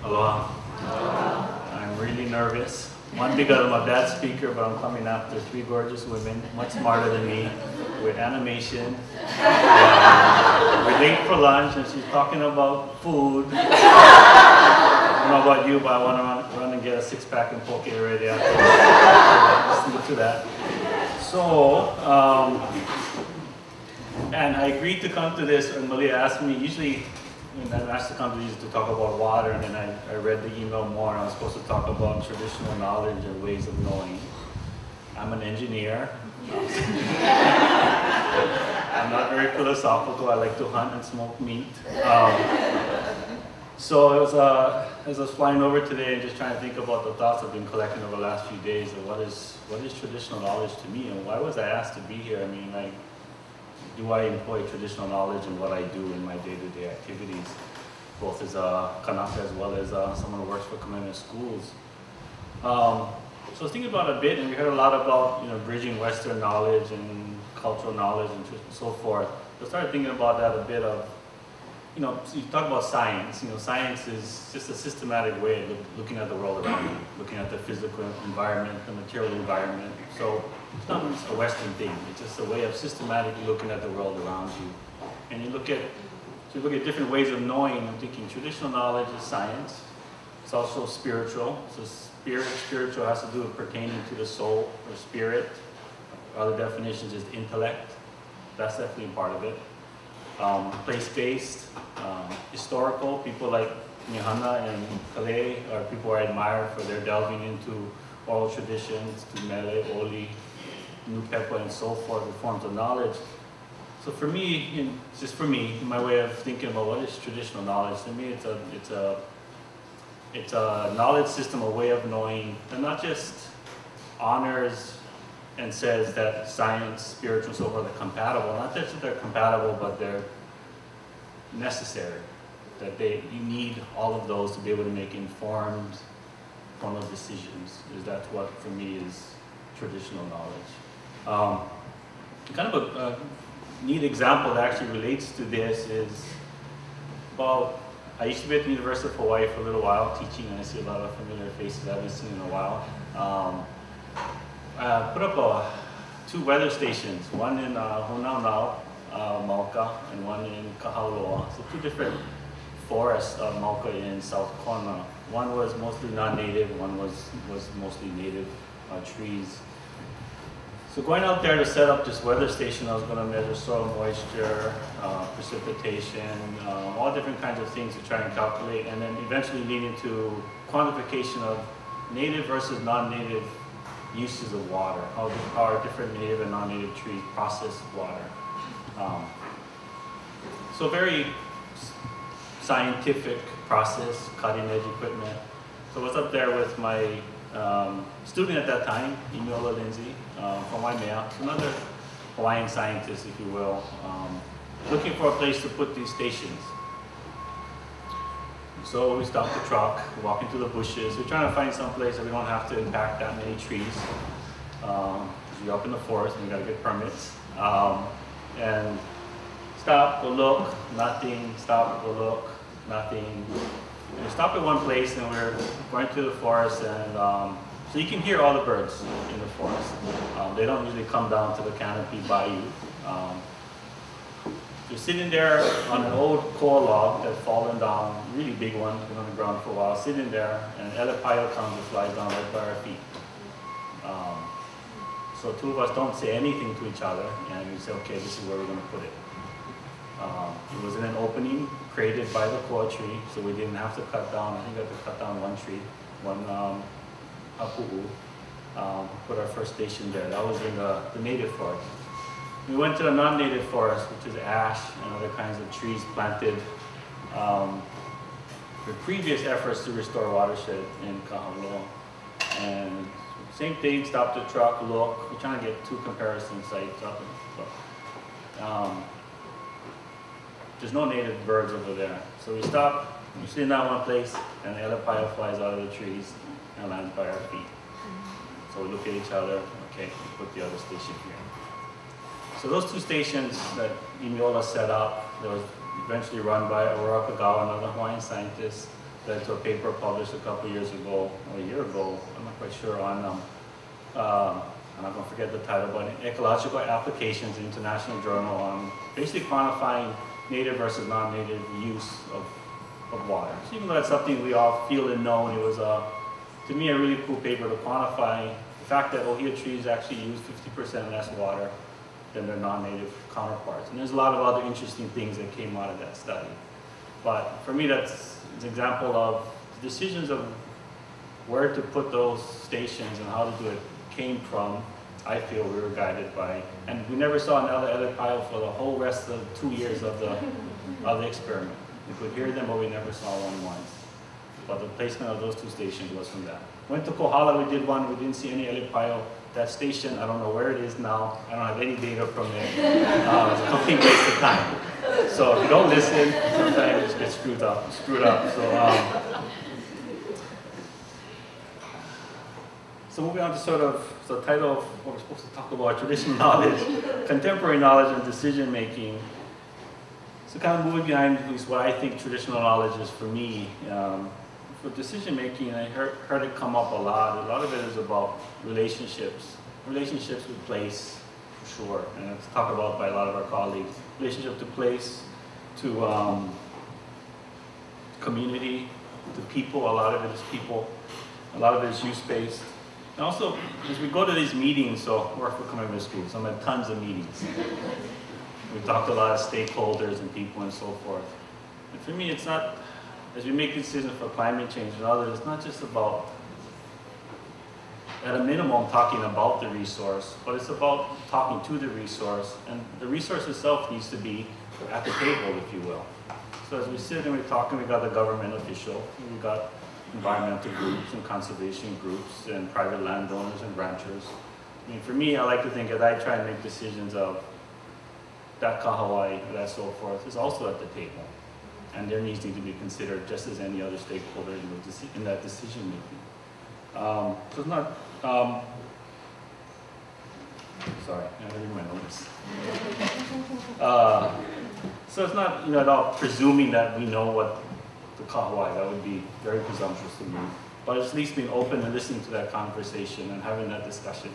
Aloha. I'm really nervous. One, because I'm a bad speaker, but I'm coming after three gorgeous women, much smarter than me, with animation. We're late for lunch, and she's talking about food. I don't know about you, but I want to run and get a six-pack and poke it already after listening to that. So, and I agreed to come to this, and Malia asked me, usually, when I'm asked to come to these to talk about water, and then I read the email more, and I was supposed to talk about traditional knowledge and ways of knowing. I'm an engineer. I'm not very philosophical. I like to hunt and smoke meat. So as I was flying over today and just trying to think about the thoughts I've been collecting over the last few days of what is traditional knowledge to me, and why was I asked to be here? I mean, like, do I employ traditional knowledge in what I do in my day-to-day activities, both as a Kanaka as well as someone who works for community schools? So I was thinking about it a bit, and we heard a lot about bridging Western knowledge and cultural knowledge and so forth. So I started thinking about that a bit of, so you talk about science. Science is just a systematic way of looking at the world around you, looking at the physical environment, the material environment. So it's not just a Western thing. It's just a way of systematically looking at the world around you. And you look at different ways of knowing. I'm thinking traditional knowledge is science. It's also spiritual. So spiritual has to do with pertaining to the soul or spirit. Other definitions is intellect. That's definitely part of it. Place-based, historical. People like Mihana and Kale are people I admire for their delving into oral traditions, to Mele, Oli, Nupepa, and so forth, the forms of knowledge. So for me, just for me, my way of thinking about what is traditional knowledge, to me it's a knowledge system, a way of knowing that not just honors and says that science, spiritual, and so forth are compatible. Not just that they're compatible, but they're necessary. That you need all of those to be able to make informed decisions. That's what, for me, is traditional knowledge. Kind of a neat example that actually relates to this is I used to be at the University of Hawaii for a little while teaching, and I see a lot of familiar faces I haven't seen in a while. Put up two weather stations, one in Honaunau, Mauka, and one in Kahaloa. So two different forests of Mauka in South Kona. One was mostly non-native, one was mostly native trees. So going out there to set up this weather station, I was going to measure soil moisture, precipitation, all different kinds of things to try and calculate, and then eventually leading to quantification of native versus non-native uses of water, how are different native and non-native trees process water. So very scientific process, cutting edge equipment. So I was up there with my student at that time, Imiola Lindsay, from Waimea, another Hawaiian scientist, if you will, looking for a place to put these stations. So we stopped the truck, walking through the bushes. We're trying to find some place that we don't have to impact that many trees. We're up in the forest and we got to get permits. And stop, go look, nothing, stop, go look, nothing. And we stopped at one place and we're going through the forest, and so you can hear all the birds in the forest. They don't usually come down to the canopy by you. You're sitting there on an old coal log that's fallen down, really big one, been on the ground for a while, sitting there, and Elepaio comes and flies down right by our feet. So two of us don't say anything to each other, and we say, okay, this is where we're going to put it. It was in an opening created by the koa tree, so we didn't have to cut down. I think we had to cut down one tree, one apu'u. Put our first station there. That was in the native forest. We went to the non-native forest, which is ash and other kinds of trees planted for previous efforts to restore watershed in Kahaloa. And same thing, stop the truck, look. We're trying to get two comparison sites up. There's no native birds over there. So we stop, we're sitting down one place, and the Elepaio flies out of the trees and lands by our feet. So we look at each other, okay, we put the other station here. So those two stations that Imiola set up, that was eventually run by Aurora Kagawa, another Hawaiian scientist, led to a paper published a couple years ago, or a year ago, I'm not quite sure, on, I'm not going to forget the title, but Ecological Applications International Journal on basically quantifying native versus non-native use of water. So even though that's something we all feel and know, and it was, to me, a really cool paper to quantify the fact that Ohia trees actually use 50% less water than their non-native counterparts. And there's a lot of other interesting things that came out of that study. But for me, that's an example of the decisions of where to put those stations and how to do it came from, I feel we were guided by, and we never saw another pile for the whole rest of 2 years of the experiment. We could hear them, but we never saw one once. But the placement of those 2 stations was from that. Went to Kohala, we did one, we didn't see any Elipayo. That station, I don't know where it is now. I don't have any data from there. It's a complete waste of time. So if you don't listen, sometimes you just get screwed up. So moving on to sort of the title of what we're supposed to talk about, traditional knowledge, contemporary knowledge and decision making. So kind of moving behind at least what I think traditional knowledge is for me. For decision making, I heard it come up a lot. A lot of it is about relationships with place, for sure. And it's talked about by a lot of our colleagues. Relationship to place, to community, to people. A lot of it is people. A lot of it is use-based. And also, as we go to these meetings, so I work for commitment schools, so I'm at tons of meetings. We talked to a lot of stakeholders and people and so forth. And for me, it's not, as we make decisions for climate change and others, it's not just about, at a minimum, talking about the resource, but it's about talking to the resource, and the resource itself needs to be at the table, if you will. So as we sit and we're talking, we got the government official, we got environmental groups and conservation groups and private landowners and ranchers. I mean, for me, I like to think as I try and make decisions of that kahawai, that so forth, is also at the table. And their needs need to be considered just as any other stakeholder in that decision making. So it's not, sorry, I didn't read my notes. So it's not, at all presuming that we know what the kahawai, that would be very presumptuous to me. But it's at least being open and listening to that conversation and having that discussion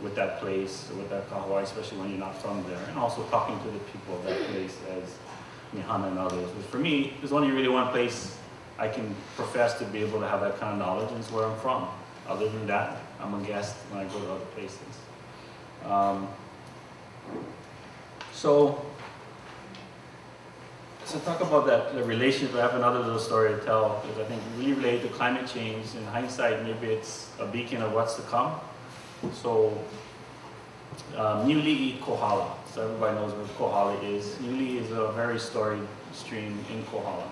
with that place, with that kahawai, especially when you're not from there, and also talking to the people of that place as Mihana and others. Which for me, there's only really one place I can profess to be able to have that kind of knowledge, and it's where I'm from. Other than that, I'm a guest when I go to other places. So talk about that, the relationship. I have another little story to tell, because I think really related to climate change. In hindsight, maybe it's a beacon of what's to come. So, Niuli'i Kohala. So everybody knows what Kohala is. Niuli'i is a very storied stream in Kohala.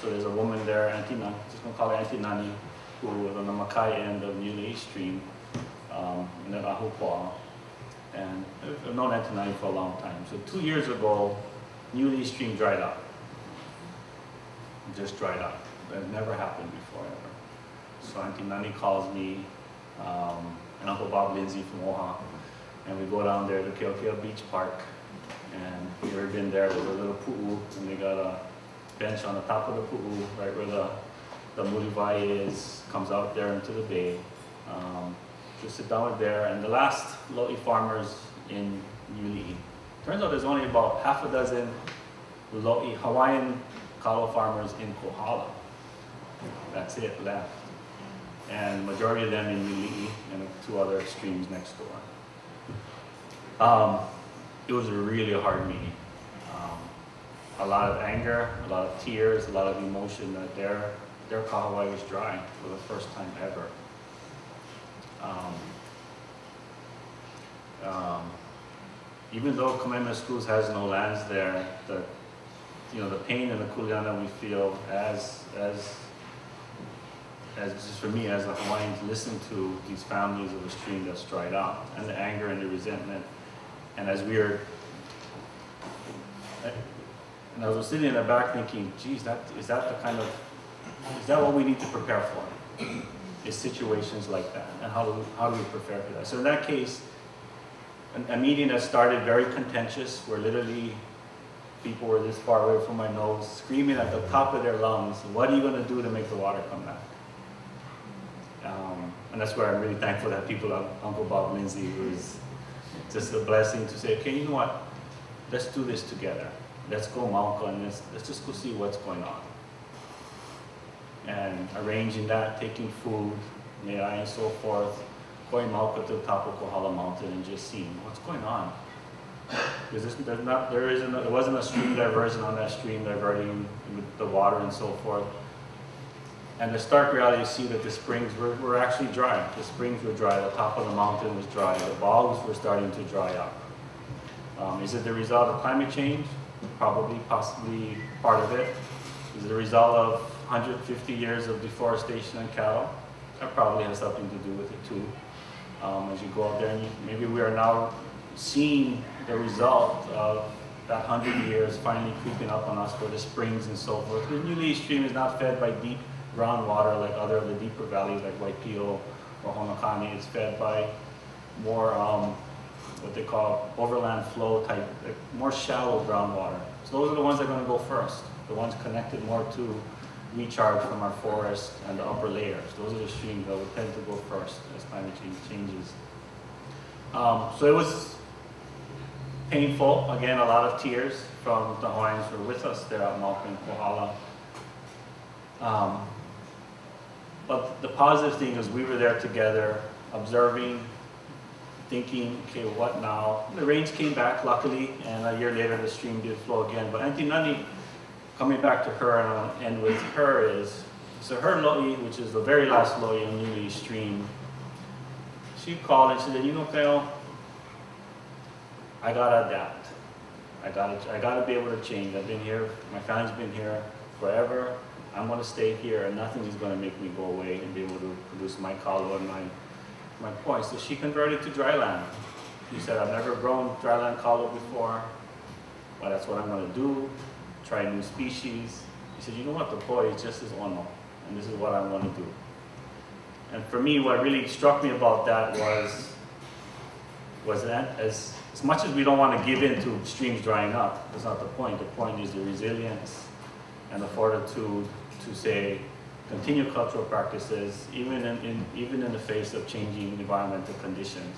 So there's a woman there, Auntie Nani, just gonna call her Auntie Nani, who was on the Makai end of Niuli'i stream, in the Ahupua'a. And I've known Auntie Nani for a long time. So 2 years ago, Niuli'i stream dried up. It just dried up. That never happened before ever. So Auntie Nani calls me, and Uncle Bob Lindsay from Oahu, and we go down there to Kaeo Beach Park, and we've ever been there. There's a little pu'u, and they got a bench on the top of the pu'u, right where the mulivai is, comes out there into the bay. Just sit down there, and the last lo'i farmers in Niuli'i. Turns out there's only about half a dozen lo'i Hawaiian kalo farmers in Kohala. That's it left. And majority of them in Niuli'i and 2 other streams next door. It was a really hard meeting. A lot of anger, a lot of tears, a lot of emotion that their kahawai was dry for the first time ever. Even though Kamehameha Schools has no lands there, the pain and the kuleana we feel as just for me as a Hawaiian to listen to these families of a stream that's dried up, and the anger and the resentment, and as we were, and I was sitting in the back thinking, geez, is that what we need to prepare for? Is situations like that, and how do we prepare for that? So in that case, a meeting that started very contentious, where literally People were this far away from my nose, screaming at the top of their lungs, what are you going to do to make the water come back? And that's where I'm really thankful that people like Uncle Bob Lindsay, who is just a blessing to say, okay, you know what, let's do this together. Let's go Mauka and let's just go see what's going on. And arranging that, taking food, and so forth, going Mauka to the top of Kohala Mountain and just seeing what's going on. Because there wasn't a stream diversion on that stream diverting the water and so forth. And the stark reality, you see that the springs were actually dry. The springs were dry, the top of the mountain was dry, the bogs were starting to dry up. Is it the result of climate change? Probably, possibly part of it. Is it the result of 150 years of deforestation and cattle? That probably has something to do with it too. As you go out there, and maybe we are now seeing the result of that 100 years finally creeping up on us for the springs and so forth. The Newly stream is not fed by deep groundwater like other of the deeper valleys like Waipio or Honokani. It's fed by more what they call overland flow type, like more shallow groundwater. So those are the ones that are going to go first, the ones connected more to recharge from our forest and the upper layers. Those are the streams that would tend to go first as climate change changes. So it was painful. Again, a lot of tears from the Hawaiians who were with us there at Mauka and Kohala. But the positive thing is we were there together, observing, thinking, okay, what now? The rains came back, luckily, and a year later the stream did flow again. But Auntie Nani, coming back to her and I'll end with her is, so her lo'i, which is the very last lo'i in Newly stream, she called and she said, you know, Kaeo, I gotta adapt. I gotta be able to change. I've been here, my family's been here forever. I'm gonna stay here and nothing is gonna make me go away and be able to produce my kalo and my poi. So she converted to dryland. She said, I've never grown dryland kalo before, but that's what I'm gonna do. Try new species. He said, you know what, the poi is just as ono, and this is what I want to do. And for me, what really struck me about that was that as much as we don't want to give in to streams drying up, that's not the point. The point is the resilience and the fortitude to say, continue cultural practices, even in the face of changing environmental conditions.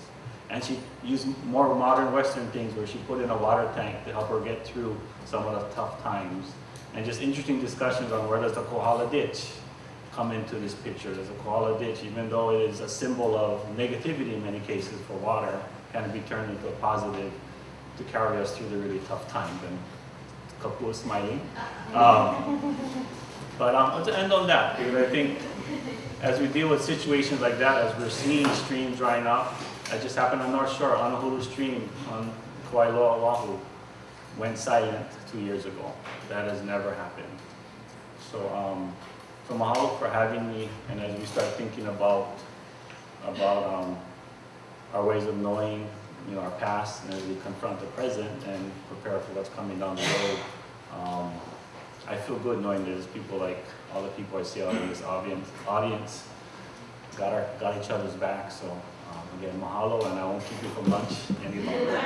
And she used more modern Western things where she put in a water tank to help her get through some of the tough times. And just interesting discussions on where does the Kohala ditch come into this picture. Does the Kohala ditch, even though it is a symbol of negativity in many cases for water, can it be turned into a positive to carry us through the really tough times? And Kapu is smiling. But to end on that, because I think as we deal with situations like that, as we're seeing streams drying up, that just happened on North Shore, Honolulu Stream on Kauailoa, Oahu, went silent 2 years ago. That has never happened. So, so mahalo for having me, and as we start thinking about our ways of knowing, you know, our past, and as we confront the present and prepare for what's coming down the road, I feel good knowing there's people like all the people I see out in this audience got each other's back. So again, mahalo, and I won't keep you from lunch any longer.